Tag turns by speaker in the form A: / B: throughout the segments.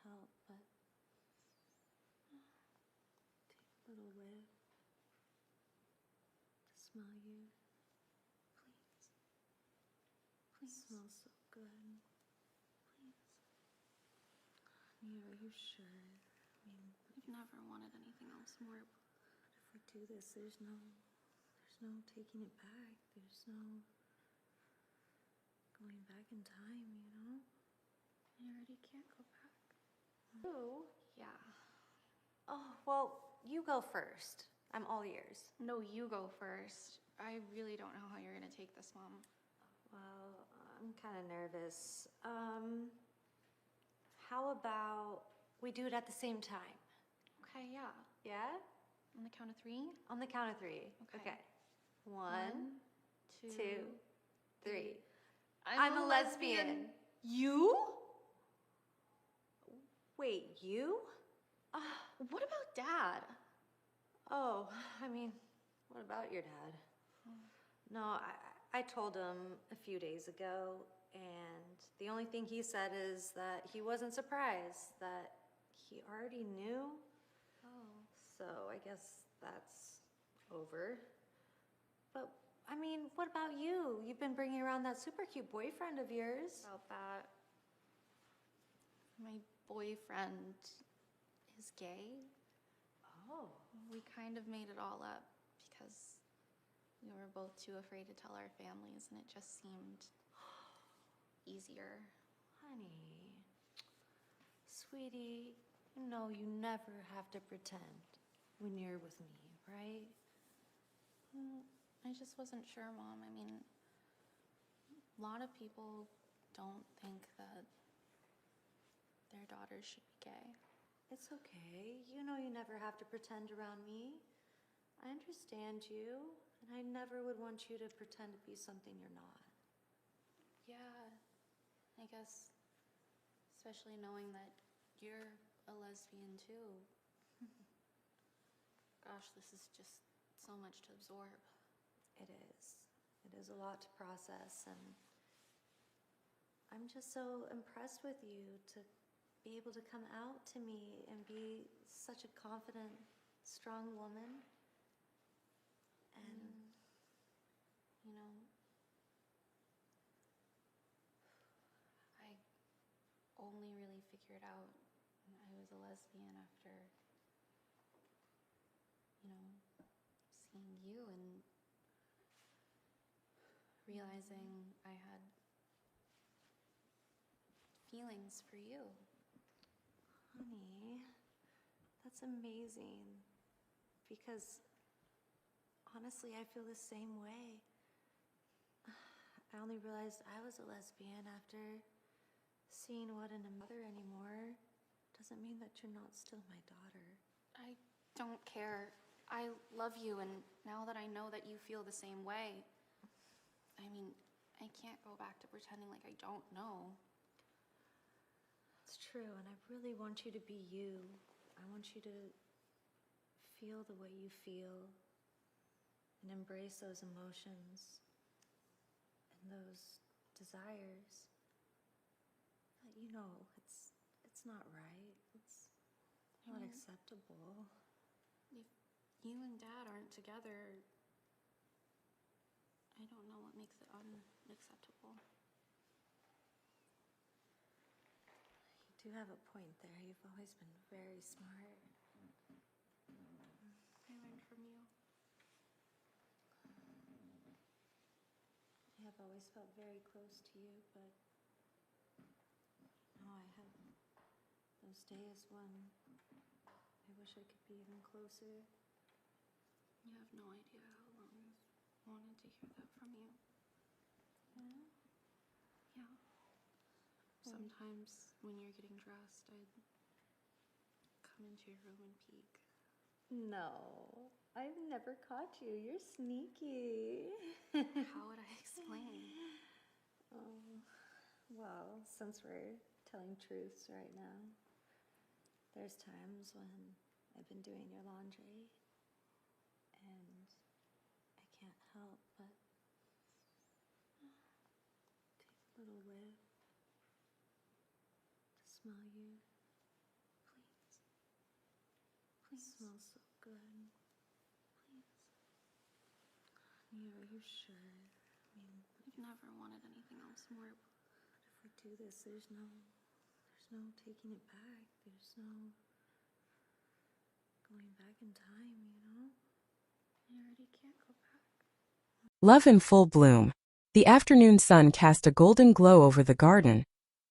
A: help but take a little whiff to smell you. Please. Please. It smells so good. Please. Honey, are you sure? I mean,
B: I've never wanted anything else more.
A: If we do this, there's no taking it back. There's no going back in time, you know?
B: I already can't go back.
A: Who?
B: Yeah.
A: Oh, well, you go first. I'm all ears.
B: No, you go first. I really don't know how you're gonna take this, Mom.
A: Well, I'm kind of nervous. How about we do it at the same time?
B: Okay, yeah.
A: Yeah?
B: On the count of 3?
A: On the count of 3.
B: Okay.
A: 1, 2, 3.
B: I'm
A: a lesbian.
B: You?
A: Wait, you?
B: What about Dad?
A: Oh, I mean, what about your dad? No, I told him a few days ago, and the only thing he said is that he wasn't surprised, that he already knew.
B: Oh.
A: So I guess that's over. But, I mean, what about you? You've been bringing around that super cute boyfriend of yours.
B: About that. My boyfriend is gay.
A: Oh.
B: We kind of made it all up because we were both too afraid to tell our families, and it just seemed easier.
A: Honey, sweetie, you know you never have to pretend when you're with me, right?
B: I just wasn't sure, Mom. I mean, a lot of people don't think that their daughters should be gay.
A: It's okay. You know you never have to pretend around me. I understand you, and I never would want you to pretend to be something you're not.
B: Yeah, I guess, especially knowing that you're a lesbian too. Gosh, this is just so much to absorb.
A: It is. It is a lot to process, and I'm just so impressed with you to be able to come out to me and be such a confident, strong woman. And,
B: you know, I only really figured out I was a lesbian after, you know, seeing you and realizing I had feelings for you.
A: honey, that's amazing. Because honestly, I feel the same way. I only realized I was a lesbian after seeing what in a mother anymore doesn't mean that you're not still my daughter.
B: I don't care. I love you, and now that I know that you feel the same way, I mean, I can't go back to pretending like I don't know.
A: It's true, and I really want you to be you. I want you to feel the way you feel and embrace those emotions and those desires. But you know, it's not right. It's not acceptable.
B: If you and Dad aren't together, I don't know what makes it unacceptable.
A: You do have a point there. You've always been very smart.
B: I learned from you.
A: I have always felt very close to you, but now I have those days when I wish I could be even closer.
B: You have no idea how long I've wanted to hear that from you.
A: Yeah?
B: Yeah. Sometimes when you're getting dressed, I'd come into your room and peek.
A: No, I've never caught you. You're sneaky.
B: How would I explain?
A: Well, since we're telling truths right now, there's times when I've been doing your laundry and I can't help but take a little whiff to smell you. It smells so good. Please. Yeah, are you sure? I mean,
B: I've never wanted anything else more.
A: if we do this, there's no taking it back. There's no going back in time, I already can't go back.
C: Love in full bloom. The afternoon sun cast a golden glow over the garden,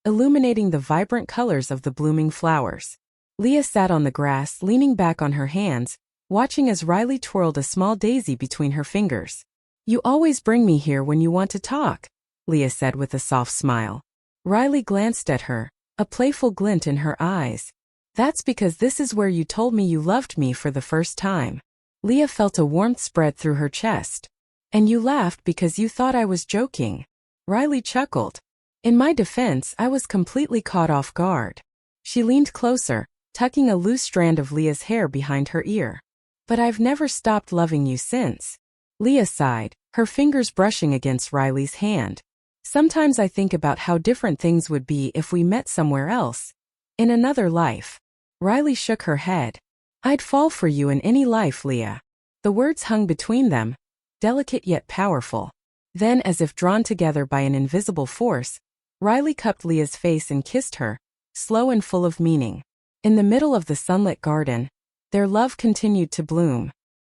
C: illuminating the vibrant colors of the blooming flowers. Leah sat on the grass, leaning back on her hands, watching as Riley twirled a small daisy between her fingers. "You always bring me here when you want to talk," Leah said with a soft smile. Riley glanced at her, a playful glint in her eyes. "That's because this is where you told me you loved me for the first time." Leah felt a warmth spread through her chest. "And you laughed because you thought I was joking." Riley chuckled. "In my defense, I was completely caught off guard." She leaned closer, tucking a loose strand of Leah's hair behind her ear. "But I've never stopped loving you since." Leah sighed, her fingers brushing against Riley's hand. "Sometimes I think about how different things would be if we met somewhere else. In another life." Riley shook her head. "I'd fall for you in any life, Leah." The words hung between them, delicate yet powerful. Then, as if drawn together by an invisible force, Riley cupped Leah's face and kissed her, slow and full of meaning. In the middle of the sunlit garden, their love continued to bloom.